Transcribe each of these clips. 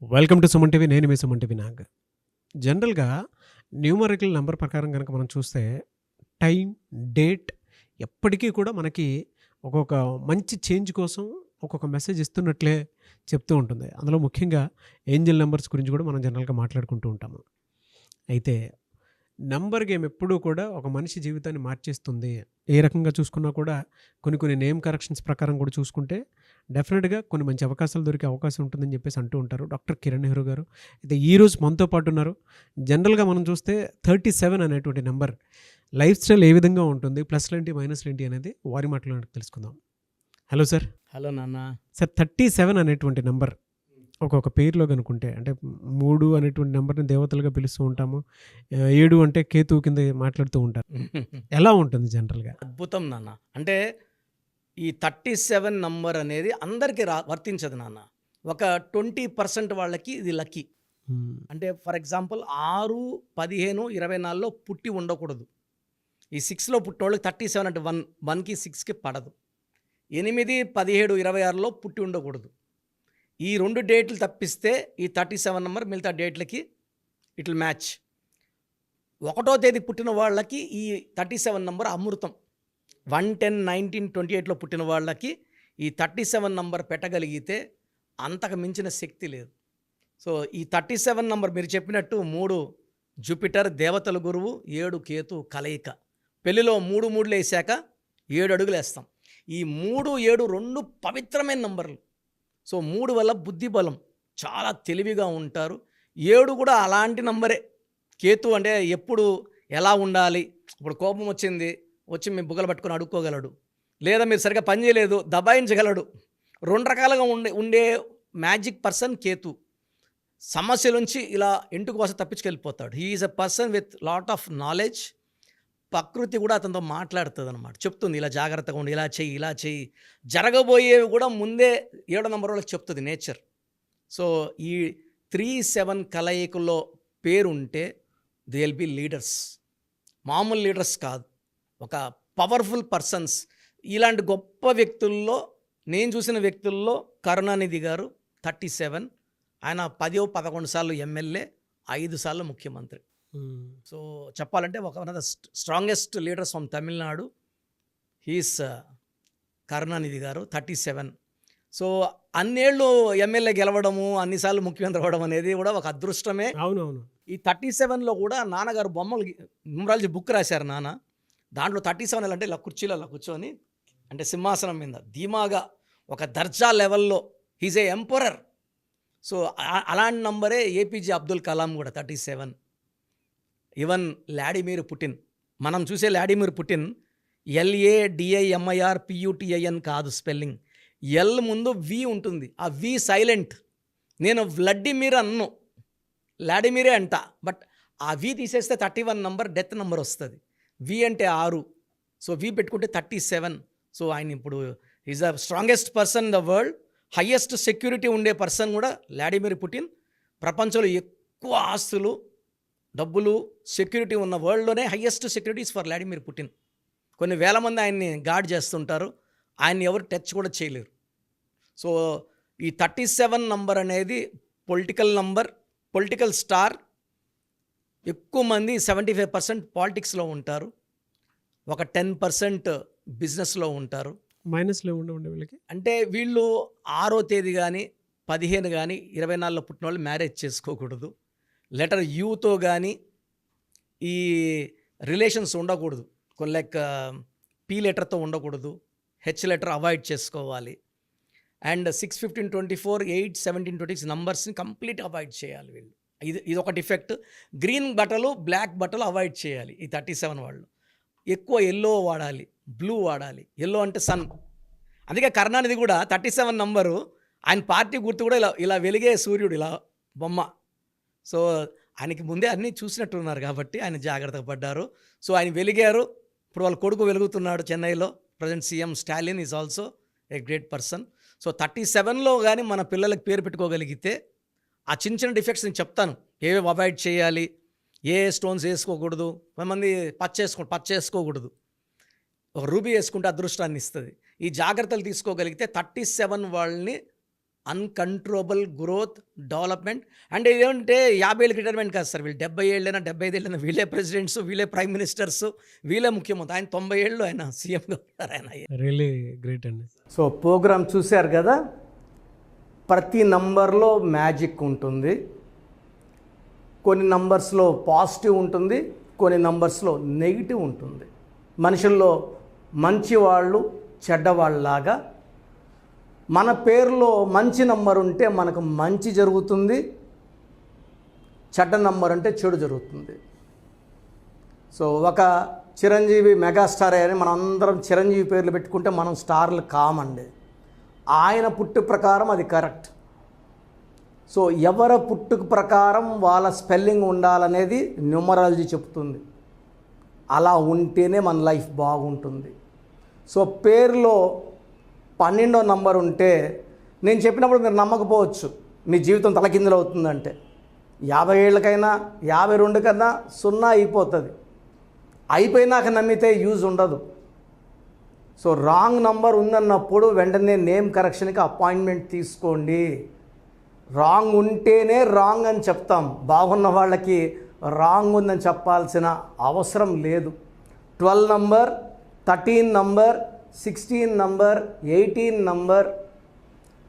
Welcome to Suman TV. నేను మీ Suman TV Nag. జనరల్‌గా numerical number ప్రకారం గనక మనం చూస్తే టైం, డేట్ ఎప్పటికీ కూడా మనకి ఒక్కొక్క మంచి చేంజ్ కోసం ఒక్కొక్క మెసేజ్ ఇస్తున్నట్లే చెప్తూ ఉంటుంది. అందులో ముఖ్యంగా ఏంజెల్ నంబర్స్ గురించి కూడా మనం జనరల్‌గా మాట్లాడుకుంటూ ఉంటాము. అయితే నంబర్ గేమ్ ఎప్పుడూ కూడా ఒక మనిషి జీవితాన్ని మార్చేస్తుంది. ఏ రకంగా చూసుకున్నా కూడా కొన్ని నేమ్ కరెక్షన్స్ ప్రకారం కూడా చూసుకుంటే డెఫినెట్‌గా కొన్ని మంచి అవకాశాలు దొరికే అవకాశం ఉంటుందని చెప్పేసి అంటూ ఉంటారు డాక్టర్ కిరణ్ నెహ్రూ గారు. అయితే ఈరోజు మనతో పాటు ఉన్నారు. జనరల్‌గా మనం చూస్తే 37 అనేటువంటి నంబర్ లైఫ్ స్టైల్ ఏ విధంగా ఉంటుంది, ప్లస్‌లేంటి, మైనస్‌లేంటి అనేది వారి మాటలో తెలుసుకుందాం. Hello sir. హలో నాన్న. సార్ 37 అనేటువంటి నంబర్ ఒక్కొక్క పేరులో కనుకుంటే అంటే 3 అనేటువంటి నెంబర్‌ని దేవతలుగా పిలుస్తూ ఉంటాము. 7 అంటే కేతువు కింద మాట్లాడుతూ ఉంటారు. ఎలా ఉంటుంది జనరల్‌గా? అద్భుతం నాన్న. అంటే ఈ 37 నంబర్ అనేది అందరికీ వర్తించదు నాన్న. ఒక 20% వాళ్ళకి ఇది లక్కీ. అంటే ఫర్ ఎగ్జాంపుల్ 6, 15, 24లో పుట్టి ఉండకూడదు. ఈ 6లో పుట్టినోళ్ళకి 37 అంటే 1కి 6కి పడదు. 8, 17, 26లో పుట్టి ఉండకూడదు. ఈ 2 డేట్లు తప్పిస్తే ఈ 37 నంబర్ మిగతా డేట్లకి ఇట్ విల్ మ్యాచ్. 1వ తేదీ పుట్టిన వాళ్ళకి ఈ 37 నంబర్ అమృతం. 1, 10, 19, 28లో పుట్టిన వాళ్ళకి ఈ 37 నంబర్ పెట్టగలిగితే అంతకు మించిన శక్తి లేదు. సో ఈ 37 నంబర్ మీరు చెప్పినట్టు 3 జూపిటర్ దేవతల గురువు, 7 కేతు కలయిక. పెళ్లిలో 3 3లు వేసాక 7 అడుగులు వేస్తాం. ఈ 3, 7 2 పవిత్రమైన నంబర్లు. సో 3 వల్ల బుద్ధి బలం, చాలా తెలివిగా ఉంటారు. 7 కూడా అలాంటి నంబరే. కేతు అంటే ఎప్పుడు ఎలా ఉండాలి, ఇప్పుడు కోపం వచ్చి మీ బుగ్గలు పట్టుకొని అడుక్కోగలడు, లేదా మీరు సరిగ్గా పని చేయలేదు దబాయించగలడు. 2 రకాలుగా ఉండే మ్యాజిక్ పర్సన్ కేతు. సమస్య నుంచి ఇలా ఇంటికి వస్తే తప్పించుకెళ్ళిపోతాడు. He is a person with lot of knowledge. ప్రకృతి కూడా అతనితో మాట్లాడుతుంది అనమాట, చెప్తుంది ఇలా జాగ్రత్తగా ఉండి, ఇలా చెయ్యి. జరగబోయేవి కూడా ముందే 7వ నంబర్ వాళ్ళకి చెప్తుంది నేచర్. సో ఈ 3, 7 కలయికలో పేరుంటే దే విల్ బి లీడర్స్. మామూలు లీడర్స్ కాదు, ఒక పవర్ఫుల్ పర్సన్స్. ఇలాంటి గొప్ప వ్యక్తుల్లో నేను చూసిన వ్యక్తుల్లో కరుణానిధి గారు 37. ఆయన 11 సార్లు ఎమ్మెల్యే, 5 సార్లు ముఖ్యమంత్రి. సో చెప్పాలంటే one of the strongest leaders from Tamil Nadu he's Karunanidhi గారు 37. సో అన్నేళ్ళు ఎమ్మెల్యే గెలవడము, అన్నిసార్లు ముఖ్యమంత్రి అవ్వడం అనేది కూడా ఒక అదృష్టమే. అవునవును. ఈ 37లో కూడా నాన్నగారు బొమ్మలు న్యూమరాలజీ బుక్ రాశారు నాన్న. దాంట్లో 37 అంటే ఇలా కుర్చీలో అలా కూర్చొని, అంటే సింహాసనం మీద ధీమాగా ఒక దర్జా లెవెల్లో హీజ్ ఏ ఎంపరర్. సో అలాంటి నంబరే ఏపీజే అబ్దుల్ కలాం కూడా 37. ఈవెన్ వ్లాడిమిర్ పుటిన్, మనం చూసే వ్లాడిమిర్ పుటిన్ LADIMIRPUTIN కాదు స్పెల్లింగ్. ఎల్ ముందు వి ఉంటుంది, ఆ వి సైలెంట్. నేను వ్లాడిమిర్ అన్ను, వ్లాడిమిరే అంట. బట్ ఆ వి తీసేస్తే 31 నంబర్ డెత్ నంబర్ వస్తుంది. వి అంటే 6, సో వి పెట్టుకుంటే 37. సో ఆయన ఇప్పుడు is the strongest person in the world. Highest security ఉండే పర్సన్ కూడా వ్లాడిమిర్ పుటిన్. ప్రపంచంలో ఎక్కువ ఆస్తులు, డబ్బులు, సెక్యూరిటీ ఉన్న వరల్డ్లోనే highest securities for Vladimir Putin. కొన్ని వేల మంది ఆయన్ని గార్డ్ చేస్తుంటారు, ఆయన్ని ఎవరు టచ్ కూడా చేయలేరు. సో ఈ 37 నంబర్ అనేది పొలిటికల్ నంబర్, పొలిటికల్ స్టార్. ఎక్కువ మంది 75% పాలిటిక్స్లో ఉంటారు, ఒక 10% బిజినెస్లో ఉంటారు. మైనస్‌లో ఉండే వీళ్ళకి అంటే వీళ్ళు 6వ తేదీ కానీ 15 కానీ 24లో పుట్టిన వాళ్ళు మ్యారేజ్ చేసుకోకూడదు. లెటర్ యూతో కానీ ఈ రిలేషన్స్ ఉండకూడదు. కొన్ని లైక్ పీ లెటర్తో ఉండకూడదు, హెచ్ లెటర్ అవాయిడ్ చేసుకోవాలి. అండ్ 6, 15, 24, 8, 17, 26 నంబర్స్ని కంప్లీట్ అవాయిడ్ చేయాలి వీళ్ళు. ఇది ఒక డిఫెక్ట్. గ్రీన్ బట్టలు, బ్లాక్ బట్టలు అవాయిడ్ చేయాలి ఈ 37 వాళ్ళు. ఎక్కువ ఎల్లో వాడాలి, బ్లూ వాడాలి. ఎల్లో అంటే సన్. అందుకే కరుణానిధి కూడా 37 నంబరు, ఆయన పార్టీ గుర్తు కూడా ఇలా వెలిగే సూర్యుడు, ఇలా బొమ్మ. సో ఆయనకి ముందే అన్నీ చూసినట్టున్నారు కాబట్టి ఆయన జాగ్రత్తగా పడ్డారు. సో ఆయన వెలిగారు. ఇప్పుడు వాళ్ళ కొడుకు వెలుగుతున్నాడు చెన్నైలో. Present CM Stalin is also a great person. So 37లో కానీ మన పిల్లలకి పేరు పెట్టుకోగలిగితే ఆ చిన్న డిఫెక్ట్స్ నేను చెప్తాను, ఏవేవి అవాయిడ్ చేయాలి, ఏ స్టోన్స్ వేసుకోకూడదు. కొంతమంది పచ్చ చేసుకోకూడదు, ఒక రూబీ వేసుకుంటే అదృష్టాన్ని ఇస్తుంది. ఈ జాగ్రత్తలు తీసుకోగలిగితే 37 వాళ్ళని అన్‌కంట్రోలబుల్ గ్రోత్, డెవలప్‌మెంట్. అంటే ఇదేంటంటే 50 ఏళ్ళకి రిటైర్మెంట్ కాదు సార్. వీళ్ళు 70 ఏళ్ళైనా, 75 ఏళ్ళైనా వీళ్ళే ప్రెసిడెంట్స్, వీళ్ళే ప్రైమ్ మినిస్టర్స్, వీళ్ళే ముఖ్యమంత్రి. ఆయన 90 ఏళ్ళు ఆయన సీఎంగా ఉన్నారు ఆయన. రియల్లీ గ్రేట్ అండి. సో ప్రోగ్రామ్ చూశారు కదా, ప్రతి నంబర్లో మ్యాజిక్ ఉంటుంది. కొన్ని నంబర్స్లో పాజిటివ్ ఉంటుంది, కొన్ని నంబర్స్లో నెగిటివ్ ఉంటుంది. మనుషుల్లో మంచివాళ్ళు చెడ్డవాళ్ళలాగా మన పేరులో మంచి నంబర్ ఉంటే మనకు మంచి జరుగుతుంది, చెడ్డ నంబర్ అంటే చెడు జరుగుతుంది. సో ఒక చిరంజీవి మెగాస్టార్ అని మనం అందరం చిరంజీవి పేర్లు పెట్టుకుంటే మనం స్టార్లు కామండి. ఆయన పుట్టు ప్రకారం అది కరెక్ట్. సో ఎవరి పుట్టుక ప్రకారం వాళ్ళ స్పెల్లింగ్ ఉండాలనేది న్యూమరాలజీ చెప్తుంది. అలా ఉంటేనే మన లైఫ్ బాగుంటుంది. సో పేరులో 12వ నంబర్ ఉంటే నేను చెప్పినప్పుడు మీరు నమ్మకపోవచ్చు, మీ జీవితం తలకిందులు అవుతుందంటే. 50 ఏళ్ళకైనా 52 కన్నా 0 అయిపోతుంది. అయిపోయినాక నమ్మితే యూజ్ ఉండదు. సో రాంగ్ నంబర్ ఉందన్నప్పుడు వెంటనే నేమ్ కరెక్షన్కి అపాయింట్మెంట్ తీసుకోండి. రాంగ్ ఉంటేనే రాంగ్ అని చెప్తాం. బాగున్న వాళ్ళకి రాంగ్ ఉందని చెప్పాల్సిన అవసరం లేదు. 12 number, 13 number, 16 number, 18 number,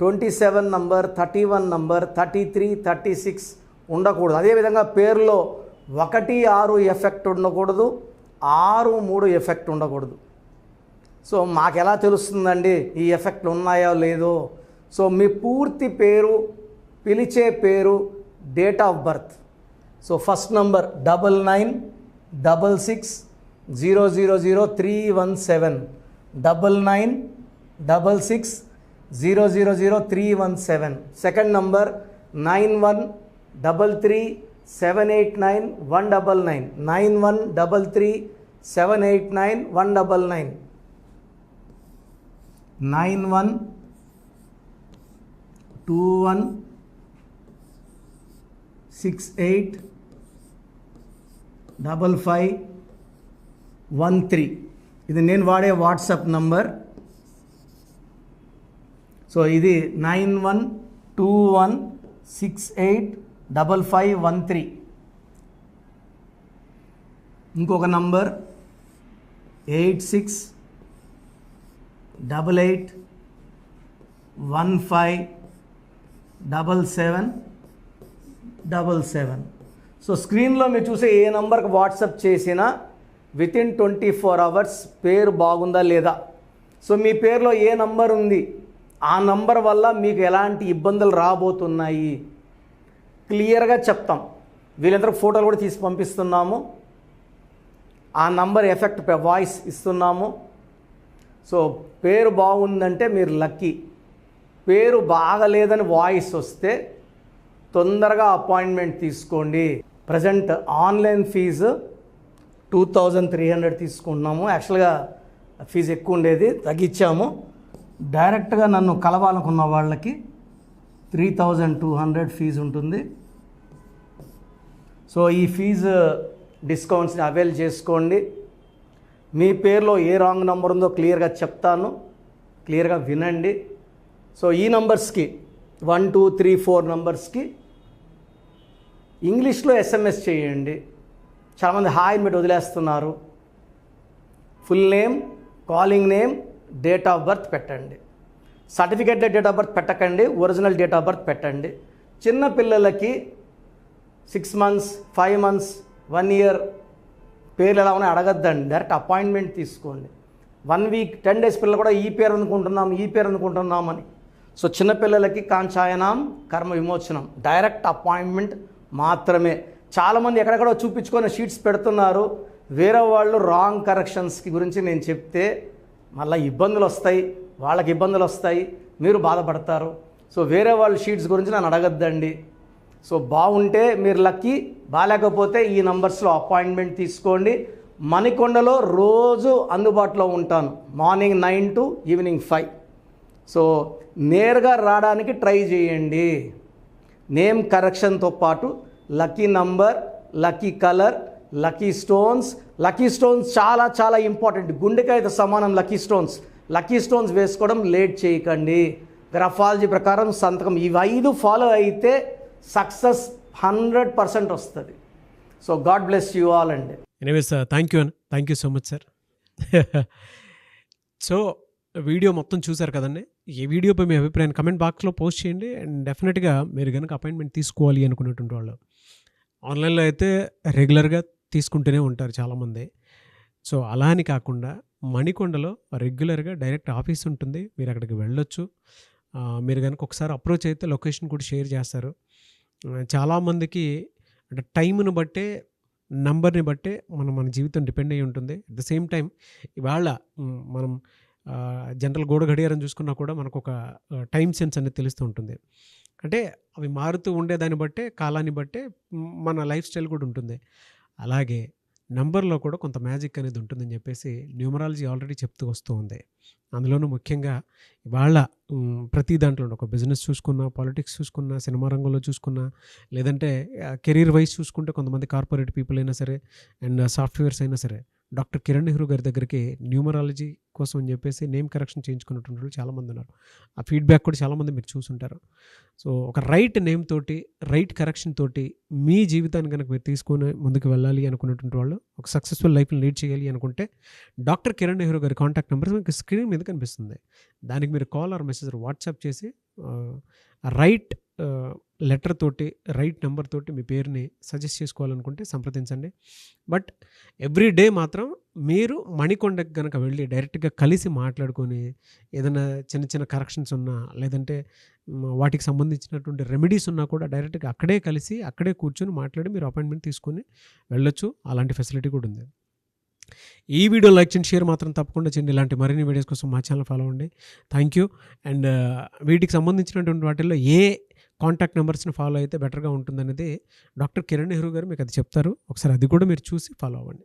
27 number, 31 number, 33, 36 ఉండకూడదు. అదేవిధంగా పేరులో 1, 6 ఎఫెక్ట్ ఉండకూడదు, 6, 3 ఎఫెక్ట్ ఉండకూడదు. సో మాకు ఎలా తెలుస్తుందండి ఈ ఎఫెక్ట్లు ఉన్నాయో లేదో? సో మీ పూర్తి పేరు, పిలిచే పేరు, date of birth. So first number 9966000317, 9966000317. Second number 9133789199, 9133789199, 9121685513. ఇది నేను వాడే వాట్సాప్ నంబర్. సో ఇది 9121685513. ఇంకొక నంబర్ 8688157777. సో స్క్రీన్లో మీరు చూసే ఏ నంబర్కి వాట్సాప్ చేసినా వితిన్ 24 అవర్స్ పేరు బాగుందా లేదా. సో మీ పేరులో ఏ నంబర్ ఉంది, ఆ నంబర్ వల్ల మీకు ఎలాంటి ఇబ్బందులు రాబోతున్నాయి క్లియర్గా చెప్తాం. వీళ్ళందరికీ ఫోటోలు కూడా తీసి పంపిస్తున్నాము. ఆ నంబర్ ఎఫెక్ట్ వాయిస్ ఇస్తున్నాము. సో పేరు బాగుందంటే మీరు లక్కీ. పేరు బాగలేదని వాయిస్ వస్తే తొందరగా అపాయింట్మెంట్ తీసుకోండి. ప్రజెంట్ ఆన్లైన్ ఫీజు 2300 తీసుకుంటున్నాము. యాక్చువల్గా ఫీజు ఎక్కువ ఉండేది, తగ్గించాము. డైరెక్ట్గా నన్ను కలవాలనుకున్న వాళ్ళకి 3200 ఫీజు ఉంటుంది. సో ఈ ఫీజు డిస్కౌంట్స్ని అవైల్ చేసుకోండి. మీ పేరులో ఏ రాంగ్ నెంబర్ ఉందో క్లియర్గా చెప్తాను, క్లియర్గా వినండి. సో ఈ నంబర్స్కి 1, 2, 3, 4 నంబర్స్కి ఇంగ్లీష్లో ఎస్ఎంఎస్ చేయండి. చాలామంది హాయ్ మీరు వదిలేస్తున్నారు. Full name, calling name, date of birth పెట్టండి. సర్టిఫికేట్ డేట్ ఆఫ్ బర్త్ పెట్టకండి, ఒరిజినల్ డేట్ ఆఫ్ బర్త్ పెట్టండి. చిన్న పిల్లలకి 6 months, 5 months, 1 year పేర్లు ఎలా ఉన్నాయి అడగద్దండి, డైరెక్ట్ అపాయింట్మెంట్ తీసుకోండి. 1 week, 10 days పిల్లలు కూడా ఈ పేరు అనుకుంటున్నామని. సో చిన్నపిల్లలకి కాంచాయనం, కర్మ విమోచనం, డైరెక్ట్ అపాయింట్మెంట్ మాత్రమే. చాలామంది ఎక్కడెక్కడో చూపించుకొని షీట్స్ పెడుతున్నారు. వేరే వాళ్ళు రాంగ్ కరెక్షన్స్కి గురించి నేను చెప్తే మళ్ళీ ఇబ్బందులు వస్తాయి, వాళ్ళకి ఇబ్బందులు వస్తాయి, మీరు బాధపడతారు. సో వేరే వాళ్ళ షీట్స్ గురించి నన్ను అడగద్దండి. సో బాగుంటే మీరు లక్కీ, బాగాలేకపోతే ఈ నంబర్స్లో అపాయింట్మెంట్ తీసుకోండి. మణికొండలో రోజు అందుబాటులో ఉంటాను, మార్నింగ్ 9 to ఈవినింగ్ 5. సో నేరుగా రావడానికి ట్రై చేయండి. నేమ్ కరెక్షన్తో పాటు lucky number, lucky colour, lucky stones. Lucky stones చాలా చాలా ఇంపార్టెంట్. గుండెకాయతో సమానం లక్కీ స్టోన్స్. లక్కీ స్టోన్స్ వేసుకోవడం లేట్ చేయకండి. గ్రఫాలజీ ప్రకారం సంతకం ఇవి 5 ఫాలో అయితే సక్సెస్ 100% వస్తుంది. So God bless you all అండి. Anyways thank you thank you so much sir. So video మొత్తం చూసారు కదండి. ఈ వీడియోపై మీ అభిప్రాయాన్ని కమెంట్ బాక్స్లో పోస్ట్ చేయండి. అండ్ డెఫినెట్గా మీరు కనుక అపాయింట్మెంట్ తీసుకోవాలి అనుకునేటువంటి వాళ్ళు ఆన్లైన్లో అయితే రెగ్యులర్గా తీసుకుంటూనే ఉంటారు చాలామంది. సో అలా అని కాకుండా మణికొండలో రెగ్యులర్గా డైరెక్ట్ ఆఫీస్ ఉంటుంది, మీరు అక్కడికి వెళ్ళొచ్చు. మీరు కనుక ఒకసారి అప్రోచ్ అయితే లొకేషన్ కూడా షేర్ చేస్తారు. చాలామందికి అంటే టైంను బట్టే నంబర్ని బట్టే మన జీవితం డిపెండ్ అయ్యి ఉంటుంది. అట్ ద సేమ్ టైం ఇవాళ మనం జనరల్ గోడ గడియారం చూసుకున్నా కూడా మనకు ఒక టైం సెన్స్ అనేది తెలుస్తూ ఉంటుంది. అంటే అవి మారుతూ ఉండేదాన్ని బట్టే కాలాన్ని బట్టే మన లైఫ్ స్టైల్ కూడా ఉంటుంది. అలాగే నంబర్లో కూడా కొంత మ్యాజిక్ అనేది ఉంటుందని చెప్పేసి న్యూమరాలజీ ఆల్రెడీ చెప్తూ వస్తూ ఉంది. అందులోనూ ముఖ్యంగా ఇవాళ ప్రతి దాంట్లో ఒక బిజినెస్ చూసుకున్నా, పాలిటిక్స్ చూసుకున్నా, సినిమా రంగంలో చూసుకున్నా, లేదంటే కెరీర్ వైజ్ చూసుకుంటే కొంతమంది కార్పొరేట్ పీపుల్ అయినా సరే అండ్ సాఫ్ట్వేర్స్ అయినా సరే డాక్టర్ కిరణ్ నెహ్రూ గారి దగ్గరికి న్యూమరాలజీ కోసం అని చెప్పేసి నేమ్ కరెక్షన్ చేయించుకున్నటువంటి వాళ్ళు చాలామంది ఉన్నారు. ఆ ఫీడ్బ్యాక్ కూడా చాలామంది మీరు చూసుంటారు. సో ఒక రైట్ నేమ్ తోటి రైట్ కరెక్షన్ తోటి మీ జీవితాన్ని కనుక మీరు తీసుకొని ముందుకు వెళ్ళాలి అనుకున్నటువంటి వాళ్ళు ఒక సక్సెస్ఫుల్ లైఫ్ని లీడ్ చేయాలి అనుకుంటే డాక్టర్ కిరణ్ నెహ్రూ గారి కాంటాక్ట్ నెంబర్ మీకు స్క్రీన్ మీద కనిపిస్తుంది. దానికి మీరు కాల్ ఆర్ మెసేజ్ వాట్సాప్ చేసి రైట్ లెటర్ తోటి రైట్ నెంబర్ తోటి మీ పేరుని సజెస్ట్ చేసుకోవాలనుకుంటే సంప్రదించండి. బట్ ఎవ్రీ డే మాత్రం మీరు మణికొండకి కనుక వెళ్ళి డైరెక్ట్గా కలిసి మాట్లాడుకొని ఏదైనా చిన్న చిన్న కరెక్షన్స్ ఉన్నా లేదంటే వాటికి సంబంధించినటువంటి రెమెడీస్ ఉన్నా కూడా డైరెక్ట్గా అక్కడే కలిసి అక్కడే కూర్చొని మాట్లాడి మీరు అపాయింట్మెంట్ తీసుకొని వెళ్ళొచ్చు. అలాంటి ఫెసిలిటీ కూడా ఉంది. ఈ వీడియో లైక్ చేయండి, షేర్ మాత్రం తప్పకుండా చేయండి. ఇలాంటి మరిన్ని వీడియోస్ కోసం మా ఛానల్ ఫాలో అవ్వండి. Thank you. అండ్ వీటికి సంబంధించినటువంటి వాటిల్లో ఏ కాంటాక్ట్ నెంబర్స్ని ఫాలో అయితే బెటర్గా ఉంటుందనేది డాక్టర్ కిరణ్ నెహ్రూ గారు మీకు అది చెప్తారు. ఒకసారి అది కూడా మీరు చూసి ఫాలో అవ్వండి.